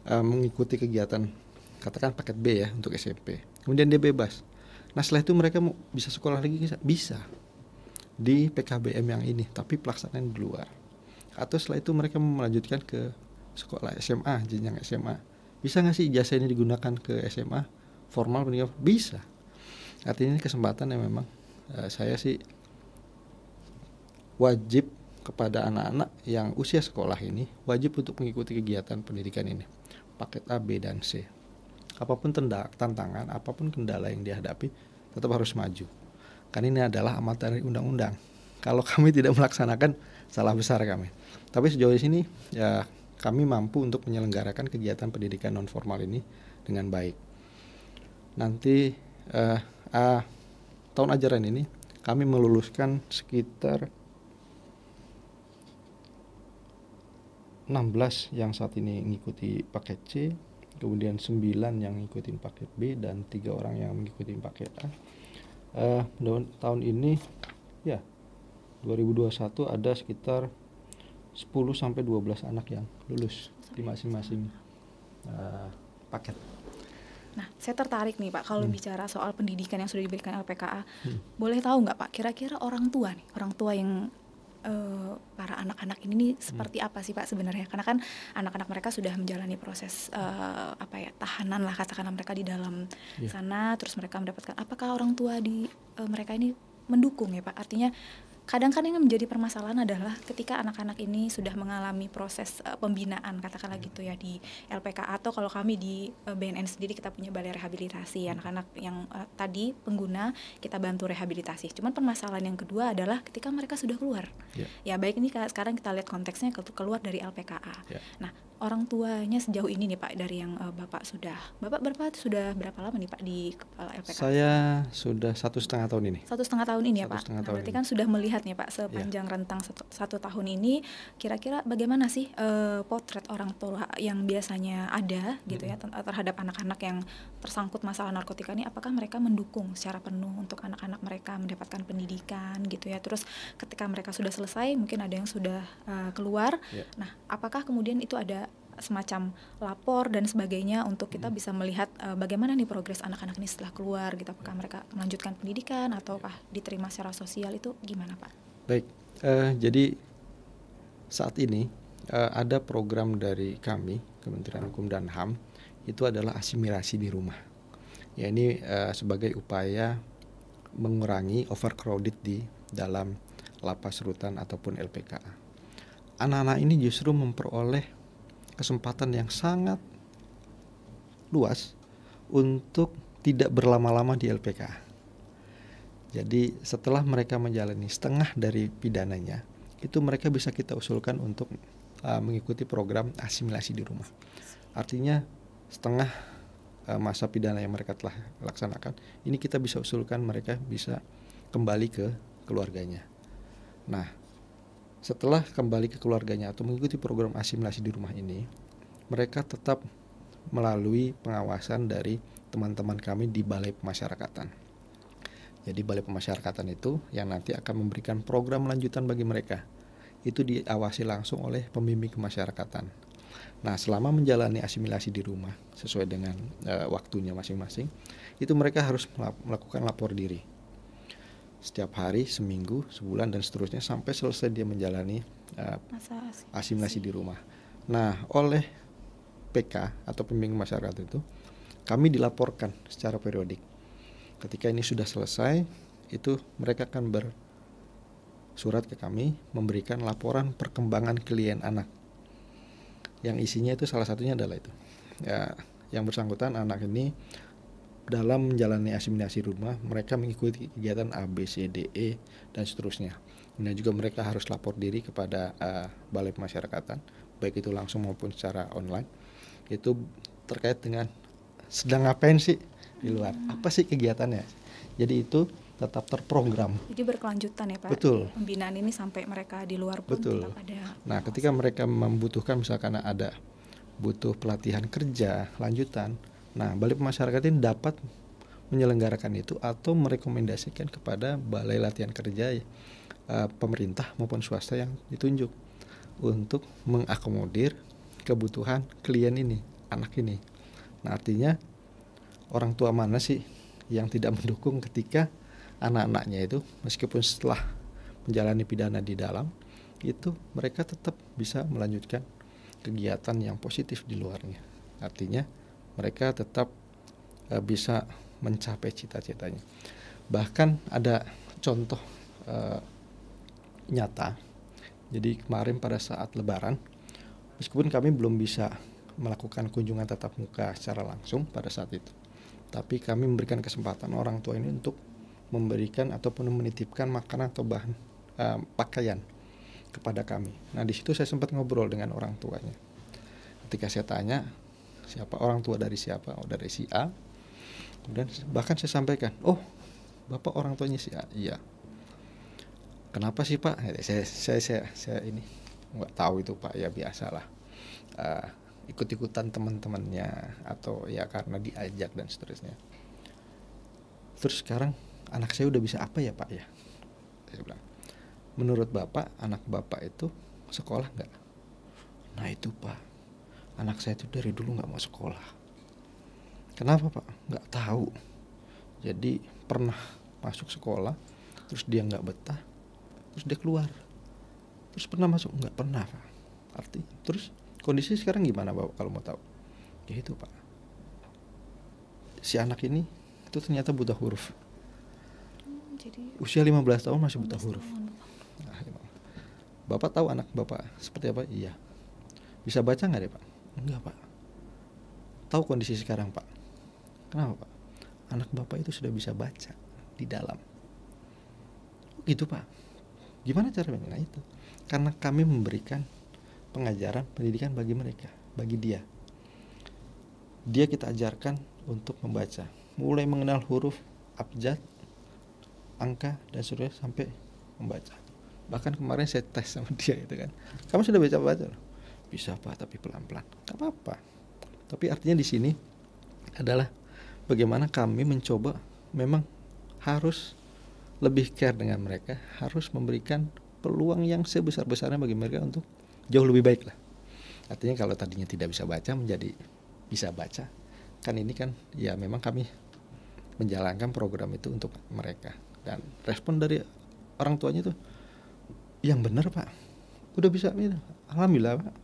mengikuti kegiatan katakan paket B ya untuk SMP, kemudian dia bebas. Nah setelah itu mereka mau bisa sekolah lagi, bisa di PKBM yang ini tapi pelaksanaan di luar. Atau setelah itu mereka mau melanjutkan ke sekolah SMA, jenjang SMA, bisa nggak sih ijazah ini digunakan ke SMA formal pendidikan? Bisa. Artinya ini kesempatan yang memang saya sih wajib kepada anak-anak yang usia sekolah ini wajib untuk mengikuti kegiatan pendidikan ini, paket A, B, dan C. Apapun tantangan, apapun kendala yang dihadapi, tetap harus maju. Karena ini adalah amanat dari undang-undang. Kalau kami tidak melaksanakan, salah besar kami. Tapi sejauh ini ya kami mampu untuk menyelenggarakan kegiatan pendidikan non formal ini dengan baik. Nanti tahun ajaran ini kami meluluskan sekitar 16 yang saat ini mengikuti paket C, kemudian 9 yang mengikuti paket B, dan 3 orang yang mengikuti paket A. Tahun ini ya 2021 ada sekitar 10-12 anak yang lulus di masing-masing paket. Nah, saya tertarik nih Pak, kalau bicara soal pendidikan yang sudah diberikan LPKA, boleh tahu nggak Pak, kira-kira orang tua yang para anak-anak ini seperti apa sih Pak sebenarnya? Karena kan anak-anak mereka sudah menjalani proses tahanan lah katakanlah mereka di dalam sana, terus mereka mendapatkan, apakah orang tua di mereka ini mendukung ya Pak? Artinya kadang-kadang yang menjadi permasalahan adalah ketika anak-anak ini sudah mengalami proses pembinaan katakanlah gitu ya di LPKA, atau kalau kami di BNN sendiri kita punya balai rehabilitasi anak-anak yang tadi pengguna, kita bantu rehabilitasi. Cuman permasalahan yang kedua adalah ketika mereka sudah keluar. Ya baik, ini sekarang kita lihat konteksnya keluar dari LPKA. Nah, orang tuanya sejauh ini nih Pak, dari yang Bapak sudah berapa lama nih Pak di kepala LPKA? Saya sudah 1,5 tahun ini. 1,5 tahun ini ya Pak. Nah, berarti kan sudah melihat nih Pak sepanjang rentang satu tahun ini, kira-kira bagaimana sih potret orang tua yang biasanya ada gitu ya terhadap anak-anak yang tersangkut masalah narkotika ini? Apakah mereka mendukung secara penuh untuk anak-anak mereka mendapatkan pendidikan gitu ya? Terus ketika mereka sudah selesai, mungkin ada yang sudah keluar. Nah, apakah kemudian itu ada semacam lapor dan sebagainya untuk kita bisa melihat bagaimana nih progres anak-anak ini setelah keluar gitu, apakah mereka melanjutkan pendidikan ataukah diterima secara sosial, itu gimana Pak? Baik, jadi saat ini ada program dari kami Kementerian Hukum dan HAM, itu adalah asimilasi di rumah. Ya ini sebagai upaya mengurangi overcrowded di dalam lapas rutan ataupun LPKA. Anak-anak ini justru memperoleh kesempatan yang sangat luas untuk tidak berlama-lama di LPKA. Jadi setelah mereka menjalani setengah dari pidananya, itu mereka bisa kita usulkan untuk mengikuti program asimilasi di rumah. Artinya setengah masa pidana yang mereka telah laksanakan, ini kita bisa usulkan mereka bisa kembali ke keluarganya. Nah, setelah kembali ke keluarganya atau mengikuti program asimilasi di rumah ini, mereka tetap melalui pengawasan dari teman-teman kami di Balai Pemasyarakatan. Jadi Balai Pemasyarakatan itu yang nanti akan memberikan program lanjutan bagi mereka. Itu diawasi langsung oleh pembimbing kemasyarakatan. Nah, selama menjalani asimilasi di rumah sesuai dengan waktunya masing-masing, itu mereka harus melakukan lapor diri. setiap hari, seminggu, sebulan dan seterusnya sampai selesai dia menjalani Masa asimilasi di rumah. Nah, oleh PK atau pembimbing masyarakat itu kami dilaporkan secara periodik. Ketika ini sudah selesai, itu mereka akan bersurat ke kami memberikan laporan perkembangan klien anak. Yang isinya itu salah satunya adalah itu. Ya, yang bersangkutan anak ini dalam menjalani asimilasi rumah, mereka mengikuti kegiatan A, B, C, D, E, dan seterusnya. Dan juga mereka harus lapor diri kepada Balai Pemasyarakatan, baik itu langsung maupun secara online. Itu terkait dengan sedang ngapain sih di luar, apa sih kegiatannya. Jadi itu tetap terprogram. Jadi berkelanjutan ya Pak. Betul. Pembinaan ini sampai mereka di luar pun Betul. tetap ada. Nah, ketika mereka membutuhkan misalkan ada butuh pelatihan kerja lanjutan, nah Balai Pemasyarakatan ini dapat menyelenggarakan itu atau merekomendasikan kepada balai latihan kerja pemerintah maupun swasta yang ditunjuk untuk mengakomodir kebutuhan klien ini, anak ini. Nah, artinya orang tua mana sih yang tidak mendukung ketika anak-anaknya itu meskipun setelah menjalani pidana di dalam itu mereka tetap bisa melanjutkan kegiatan yang positif di luarnya. Artinya mereka tetap bisa mencapai cita-citanya. Bahkan ada contoh nyata. Jadi kemarin pada saat Lebaran, meskipun kami belum bisa melakukan kunjungan tatap muka secara langsung pada saat itu, tapi kami memberikan kesempatan orang tua ini untuk memberikan ataupun menitipkan makanan atau bahan pakaian kepada kami. Nah, di situ saya sempat ngobrol dengan orang tuanya. Ketika saya tanya siapa orang tua dari siapa, oh dari si A. Kemudian bahkan saya sampaikan, oh bapak orang tuanya si A. Iya. Kenapa sih Pak? Saya ini nggak tahu itu Pak, ya biasalah. Ikut-ikutan teman-temannya atau ya karena diajak dan seterusnya. Terus sekarang anak saya udah bisa apa ya Pak ya? Saya bilang, menurut Bapak anak Bapak itu sekolah nggak? Nah itu Pak, anak saya itu dari dulu nggak mau sekolah. Kenapa Pak? Nggak tahu. Jadi pernah masuk sekolah, terus dia nggak betah, terus dia keluar. Terus pernah masuk? Nggak pernah Pak. Terus kondisi sekarang gimana Bapak kalau mau tahu? Ya itu Pak, si anak ini itu ternyata buta huruf. Jadi Usia 15 tahun masih buta huruf. Tahun. Nah, Bapak tahu anak Bapak seperti apa? Iya. Bisa baca nggak deh Pak? Enggak Pak. Tahu kondisi sekarang Pak? Kenapa Pak? Anak Bapak itu sudah bisa baca di dalam. Gitu Pak. Gimana caranya? Nah itu. Karena kami memberikan pengajaran, pendidikan bagi mereka, bagi dia. Dia kita ajarkan untuk membaca. Mulai mengenal huruf, abjad, angka, dan seterusnya sampai membaca. Bahkan kemarin saya tes sama dia itu kan. Kamu sudah baca? Bisa Pak, tapi pelan-pelan. Gak apa-apa. Tapi artinya di sini adalah bagaimana kami mencoba memang harus lebih care dengan mereka, harus memberikan peluang yang sebesar-besarnya bagi mereka untuk jauh lebih baik lah. Artinya kalau tadinya tidak bisa baca menjadi bisa baca. Kan ini kan ya memang kami menjalankan program itu untuk mereka. Dan respon dari orang tuanya tuh yang benar Pak, udah bisa, alhamdulillah Pak,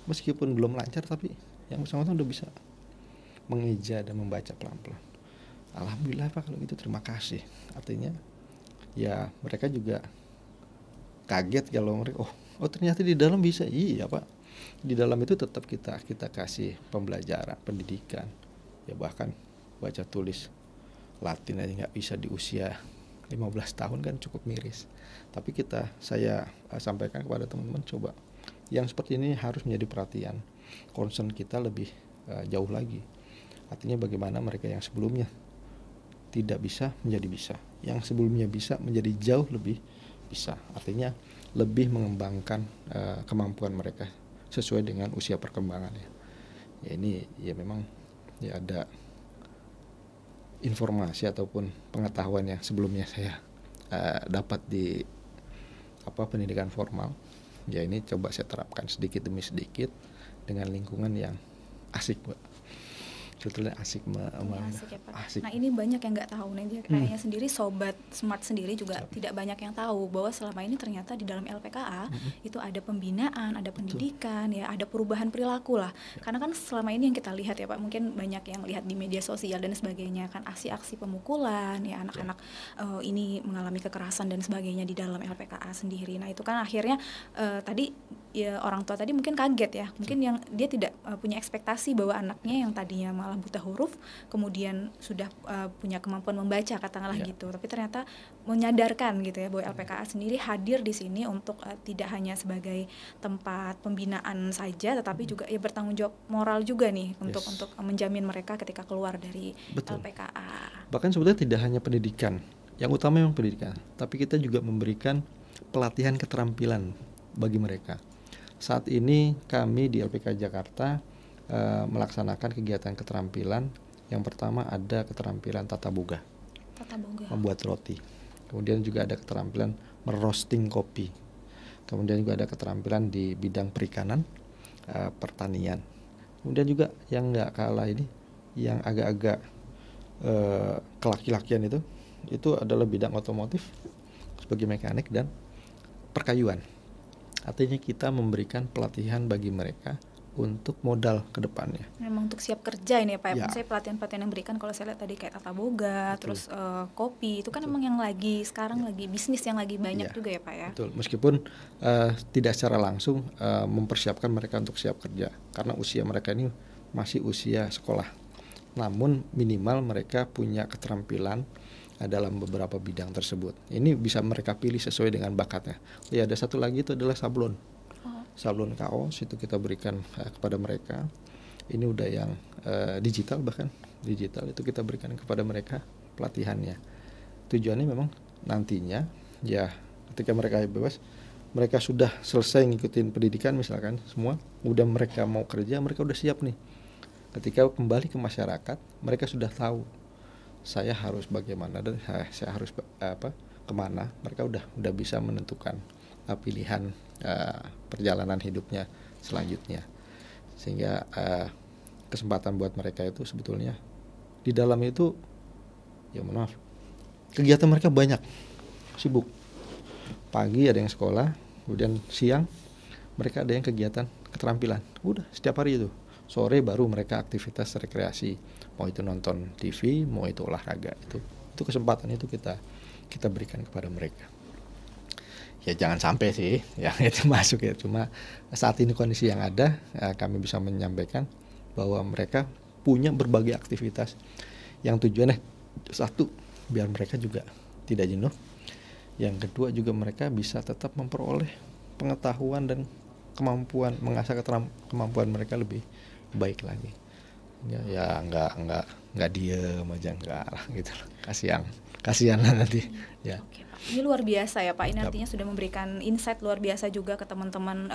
meskipun belum lancar tapi yang bersangkutan udah bisa mengeja dan membaca pelan-pelan. Alhamdulillah Pak kalau gitu, terima kasih. Artinya ya mereka juga kaget kalau mereka oh ternyata di dalam bisa. Iya Pak, di dalam itu tetap kita kasih pembelajaran, pendidikan, ya bahkan baca tulis Latin aja nggak bisa di usia 15 tahun kan cukup miris. Tapi saya sampaikan kepada teman-teman, coba yang seperti ini harus menjadi perhatian, concern kita lebih jauh lagi. Artinya bagaimana mereka yang sebelumnya tidak bisa menjadi bisa, yang sebelumnya bisa menjadi jauh lebih bisa. Artinya lebih mengembangkan kemampuan mereka sesuai dengan usia perkembangannya. Ya ini ya memang ya ada informasi ataupun pengetahuan yang sebelumnya saya dapat di pendidikan formal. Ya ini coba saya terapkan sedikit demi sedikit dengan lingkungan yang asik, Pak. sebetulnya asik Ini asik ya Pak. asik. Nah ini banyak yang nggak tahu. Nah kayaknya sendiri Sobat Smart sendiri juga tidak banyak yang tahu bahwa selama ini ternyata di dalam LPKA itu ada pembinaan, ada pendidikan, ya ada perubahan perilaku lah. Karena kan selama ini yang kita lihat ya Pak, mungkin banyak yang lihat di media sosial dan sebagainya kan aksi-aksi pemukulan, ya anak-anak ini mengalami kekerasan dan sebagainya di dalam LPKA sendiri. Nah itu kan akhirnya tadi ya orang tua tadi mungkin kaget ya, mungkin yang dia tidak punya ekspektasi bahwa anaknya yang tadinya malah buta huruf kemudian sudah punya kemampuan membaca katakanlah gitu, tapi ternyata menyadarkan gitu ya bahwa LPKA sendiri hadir di sini untuk tidak hanya sebagai tempat pembinaan saja, tetapi juga ya bertanggung jawab moral juga nih untuk menjamin mereka ketika keluar dari LPKA. Bahkan sebetulnya tidak hanya pendidikan, yang utama memang pendidikan, tapi kita juga memberikan pelatihan keterampilan bagi mereka. Saat ini kami di LPK Jakarta melaksanakan kegiatan keterampilan. Yang pertama ada keterampilan tata boga, membuat roti. Kemudian juga ada keterampilan merosting kopi. Kemudian juga ada keterampilan di bidang perikanan, pertanian. Kemudian juga yang nggak kalah ini, yang agak-agak kelaki-lakian itu adalah bidang otomotif sebagai mekanik dan perkayuan. Artinya kita memberikan pelatihan bagi mereka untuk modal ke depannya. Memang untuk siap kerja ini ya Pak. Ya. Saya pelatihan-pelatihan yang berikan kalau saya lihat tadi kayak tata boga, terus kopi, itu kan memang yang lagi sekarang lagi bisnis yang lagi banyak juga ya Pak ya. Betul, meskipun tidak secara langsung mempersiapkan mereka untuk siap kerja, karena usia mereka ini masih usia sekolah. Namun minimal mereka punya keterampilan dalam beberapa bidang tersebut. Ini bisa mereka pilih sesuai dengan bakatnya. Ya, ada satu lagi itu adalah sablon. Sablon kaos itu kita berikan kepada mereka. Ini udah yang digital, bahkan digital itu kita berikan kepada mereka pelatihannya. Tujuannya memang nantinya ya ketika mereka bebas, mereka sudah selesai ngikutin pendidikan misalkan semua, udah mereka mau kerja, mereka udah siap nih. Ketika kembali ke masyarakat, mereka sudah tahu saya harus bagaimana dan saya harus kemana. Mereka udah bisa menentukan pilihan perjalanan hidupnya selanjutnya, sehingga kesempatan buat mereka itu sebetulnya di dalam itu ya maaf kegiatan mereka banyak, sibuk. Pagi ada yang sekolah, kemudian siang mereka ada yang kegiatan keterampilan, udah setiap hari itu. Sore baru mereka aktivitas rekreasi, mau itu nonton TV, mau itu olahraga. Itu kesempatan itu kita berikan kepada mereka. Ya jangan sampai sih yang itu masuk ya, cuma saat ini kondisi yang ada kami bisa menyampaikan bahwa mereka punya berbagai aktivitas yang tujuannya satu biar mereka juga tidak jenuh, yang kedua juga mereka bisa tetap memperoleh pengetahuan dan kemampuan, mengasah kemampuan mereka lebih baik lagi. Ya nggak diem aja, enggak lah gitu, kasihan lah nanti ya. Oke, Pak. Ini luar biasa ya Pak, ini artinya sudah memberikan insight luar biasa juga ke teman-teman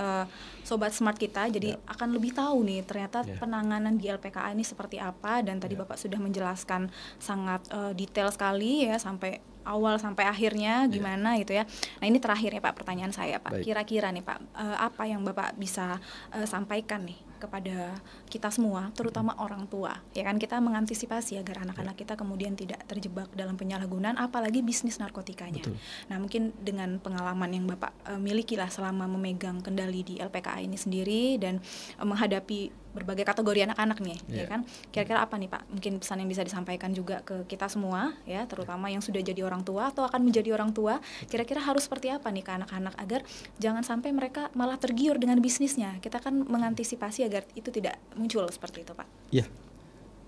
Sobat Smart kita, jadi akan lebih tahu nih ternyata penanganan di LPKA ini seperti apa, dan tadi Bapak sudah menjelaskan sangat detail sekali ya, sampai awal sampai akhirnya gimana gitu ya. Nah ini terakhir ya Pak, pertanyaan saya Pak, kira-kira nih Pak, apa yang Bapak bisa sampaikan nih kepada kita semua, terutama orang tua, ya kan, kita mengantisipasi agar anak-anak kita kemudian tidak terjebak dalam penyalahgunaan, apalagi bisnis narkotikanya. Betul. Nah mungkin dengan pengalaman yang Bapak miliki lah selama memegang kendali di LPKA ini sendiri dan menghadapi berbagai kategori anak-anak nih, ya kan, kira-kira apa nih Pak, mungkin pesan yang bisa disampaikan juga ke kita semua ya, terutama yang sudah jadi orang tua atau akan menjadi orang tua, kira-kira harus seperti apa nih ke anak-anak agar jangan sampai mereka malah tergiur dengan bisnisnya. Kita kan mengantisipasi agar itu tidak muncul seperti itu Pak. Iya,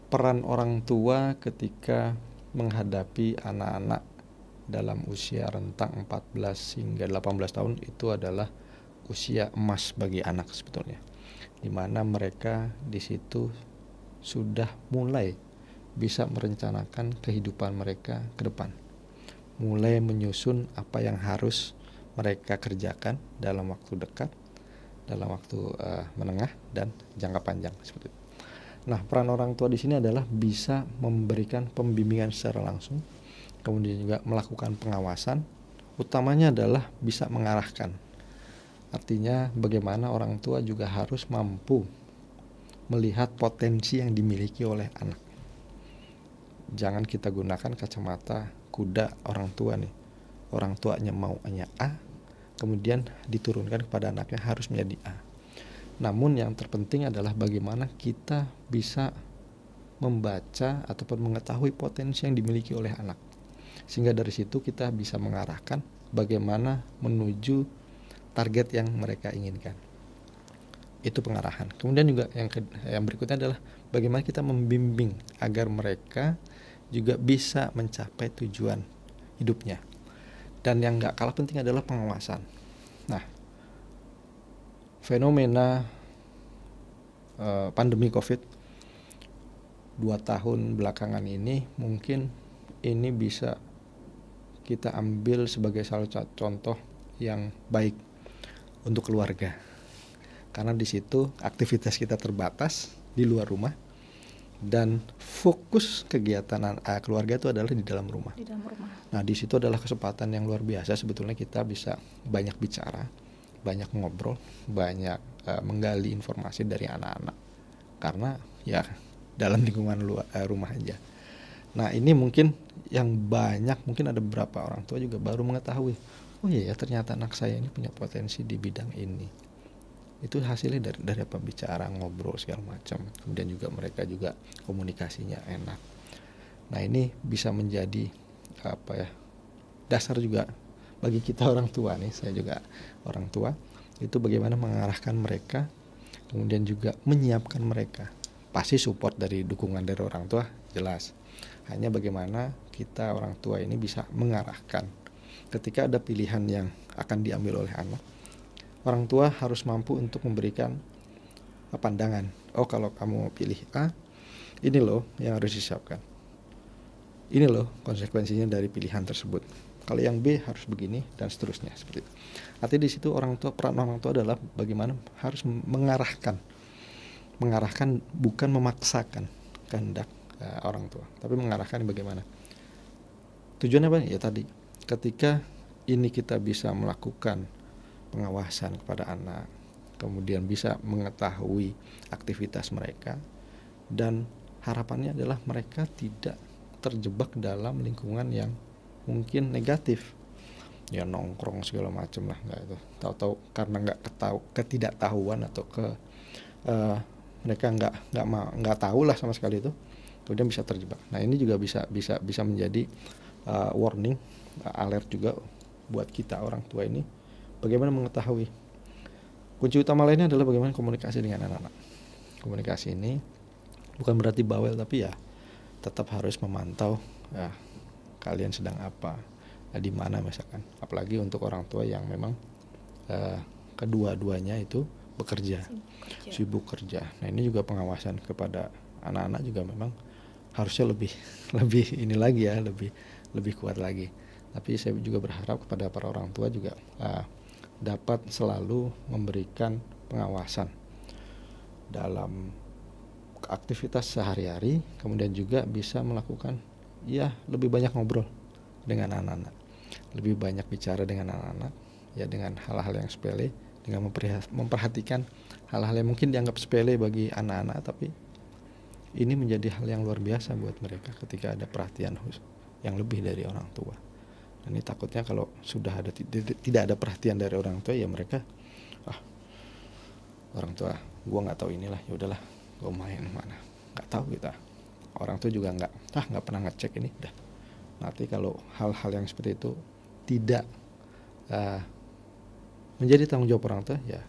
peran orang tua ketika menghadapi anak-anak dalam usia rentang 14 hingga 18 tahun itu adalah usia emas bagi anak sebetulnya, di mana mereka di situ sudah mulai bisa merencanakan kehidupan mereka ke depan, mulai menyusun apa yang harus mereka kerjakan dalam waktu dekat, dalam waktu menengah dan jangka panjang seperti itu. Nah, peran orang tua di sini adalah bisa memberikan pembimbingan secara langsung, kemudian juga melakukan pengawasan, utamanya adalah bisa mengarahkan. Artinya bagaimana orang tua juga harus mampu melihat potensi yang dimiliki oleh anak. Jangan kita gunakan kacamata kuda orang tua nih. Orang tuanya maunya A, kemudian diturunkan kepada anaknya harus menjadi A. Namun yang terpenting adalah bagaimana kita bisa membaca ataupun mengetahui potensi yang dimiliki oleh anak. Sehingga dari situ kita bisa mengarahkan bagaimana menuju target yang mereka inginkan. Itu pengarahan. Kemudian juga yang berikutnya adalah bagaimana kita membimbing agar mereka juga bisa mencapai tujuan hidupnya. Dan yang gak kalah penting adalah pengawasan. Nah, fenomena pandemi COVID 2 tahun belakangan ini mungkin ini bisa kita ambil sebagai salah satu contoh yang baik untuk keluarga. Karena di situ aktivitas kita terbatas di luar rumah dan fokus kegiatan keluarga itu adalah di dalam rumah. Di dalam rumah. Nah, di situ adalah kesempatan yang luar biasa sebetulnya kita bisa banyak bicara, banyak ngobrol, banyak menggali informasi dari anak-anak. Karena ya dalam lingkungan rumah aja. Nah, ini mungkin yang banyak, mungkin ada beberapa orang tua juga baru mengetahui, oh iya ya ternyata anak saya ini punya potensi di bidang ini. Itu hasilnya dari apa, bicara, ngobrol segala macam. Kemudian juga mereka juga komunikasinya enak. Nah, ini bisa menjadi dasar juga bagi kita orang tua nih. Saya juga orang tua, itu bagaimana mengarahkan mereka, kemudian juga menyiapkan mereka. Pasti support dari dukungan dari orang tua jelas. Hanya bagaimana kita orang tua ini bisa mengarahkan ketika ada pilihan yang akan diambil oleh anak. Orang tua harus mampu untuk memberikan pandangan. Oh, kalau kamu pilih A, ini loh yang harus disiapkan. Ini loh konsekuensinya dari pilihan tersebut. Kalau yang B harus begini dan seterusnya seperti itu. Artinya di situ peran orang tua adalah bagaimana harus mengarahkan bukan memaksakan kehendak orang tua, tapi mengarahkan bagaimana. Tujuannya apa? Ya tadi, ketika ini kita bisa melakukan pengawasan kepada anak, kemudian bisa mengetahui aktivitas mereka, dan harapannya adalah mereka tidak terjebak dalam lingkungan yang mungkin negatif, ya nongkrong segala macam lah, nggak itu tahu-tahu karena ketidaktahuan atau mereka nggak tahu lah sama sekali itu, kemudian bisa terjebak. Nah, ini juga bisa menjadi warning, alert juga buat kita orang tua ini. Bagaimana mengetahui? Kunci utama lainnya adalah bagaimana komunikasi dengan anak-anak. Komunikasi ini bukan berarti bawel, tapi ya tetap harus memantau kalian sedang apa, di mana misalkan. Apalagi untuk orang tua yang memang kedua-duanya itu sibuk kerja. Nah, ini juga pengawasan kepada anak-anak juga memang harusnya lebih ini lagi ya, lebih kuat lagi. Tapi saya juga berharap kepada para orang tua juga dapat selalu memberikan pengawasan dalam aktivitas sehari-hari, kemudian juga bisa melakukan lebih banyak ngobrol dengan anak-anak, lebih banyak bicara dengan anak-anak ya, dengan hal-hal yang sepele, dengan memperhatikan hal-hal yang mungkin dianggap sepele bagi anak-anak, tapi ini menjadi hal yang luar biasa buat mereka ketika ada perhatian khusus yang lebih dari orang tua. Dan ini takutnya kalau sudah tidak ada perhatian dari orang tua, ya mereka orang tua gue nggak tahu inilah, ya udahlah gue main mana, nggak tahu kita. Orang tua juga nggak pernah ngecek ini, dah. Nanti kalau hal-hal yang seperti itu tidak menjadi tanggung jawab orang tua, ya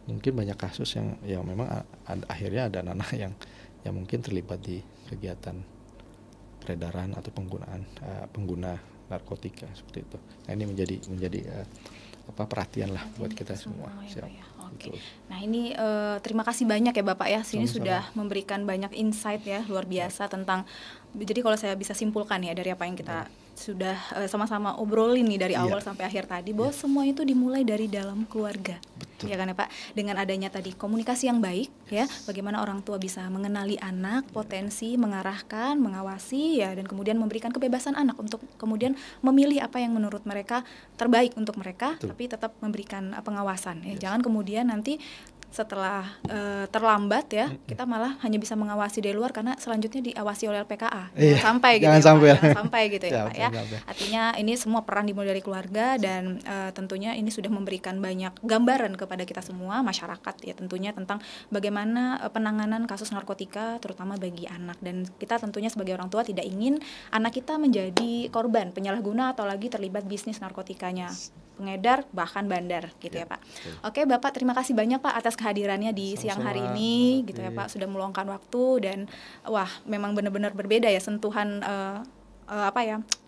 mungkin banyak kasus yang memang akhirnya ada anak yang mungkin terlibat di kegiatan peredaran atau pengguna narkotika seperti itu. Nah, ini menjadi perhatian lah buat kita semua. Ya, Oke. Nah, ini terima kasih banyak ya Bapak ya. Sini sudah memberikan banyak insight ya, luar biasa tentang. Jadi kalau saya bisa simpulkan ya dari apa yang kita sudah sama-sama obrolin nih dari awal sampai akhir tadi, bahwa semua itu dimulai dari dalam keluarga. Betul. Ya kan ya Pak? Dengan adanya tadi komunikasi yang baik ya, bagaimana orang tua bisa mengenali anak, potensi, mengarahkan, mengawasi ya, dan kemudian memberikan kebebasan anak untuk kemudian memilih apa yang menurut mereka terbaik untuk mereka. Betul. Tapi tetap memberikan pengawasan ya. Jangan kemudian nanti setelah terlambat ya, kita malah hanya bisa mengawasi dari luar karena selanjutnya diawasi oleh LPKA. Iya, Jangan sampai gitu jangan ya, Pak. sampai. Jangan sampai gitu ya, Pak ya. Sampai. Artinya ini semua peran dimulai dari keluarga dan tentunya ini sudah memberikan banyak gambaran kepada kita semua masyarakat ya, tentunya tentang bagaimana penanganan kasus narkotika terutama bagi anak, dan kita tentunya sebagai orang tua tidak ingin anak kita menjadi korban penyalahguna atau lagi terlibat bisnis narkotikanya, pengedar bahkan bandar gitu ya, Pak. Oke Bapak, terima kasih banyak Pak atas kehadirannya di siang hari ini gitu ya Pak, sudah meluangkan waktu dan wah memang benar-benar berbeda ya sentuhan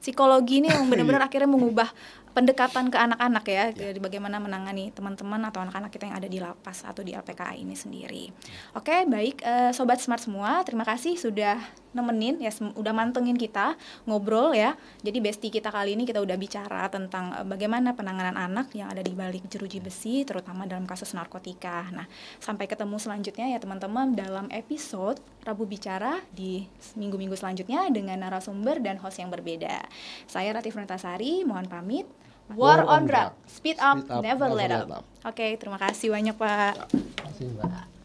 psikologi ini yang benar-benar akhirnya mengubah pendekatan ke anak-anak ya, dari bagaimana menangani teman-teman atau anak-anak kita yang ada di lapas atau di LPKA ini sendiri. Oke, baik Sobat Smart semua, terima kasih sudah nemenin ya, udah mantengin kita ngobrol ya. Jadi bestie kita kali ini kita udah bicara tentang bagaimana penanganan anak yang ada di balik jeruji besi terutama dalam kasus narkotika. Nah, sampai ketemu selanjutnya ya teman-teman dalam episode Rabu Bicara di minggu-minggu selanjutnya dengan narasumber dan host yang berbeda. Saya Ratih Frentasari, mohon pamit. War on Drug, speed up, never let up. Oke, terima kasih banyak Pak. Terima kasih Mbak.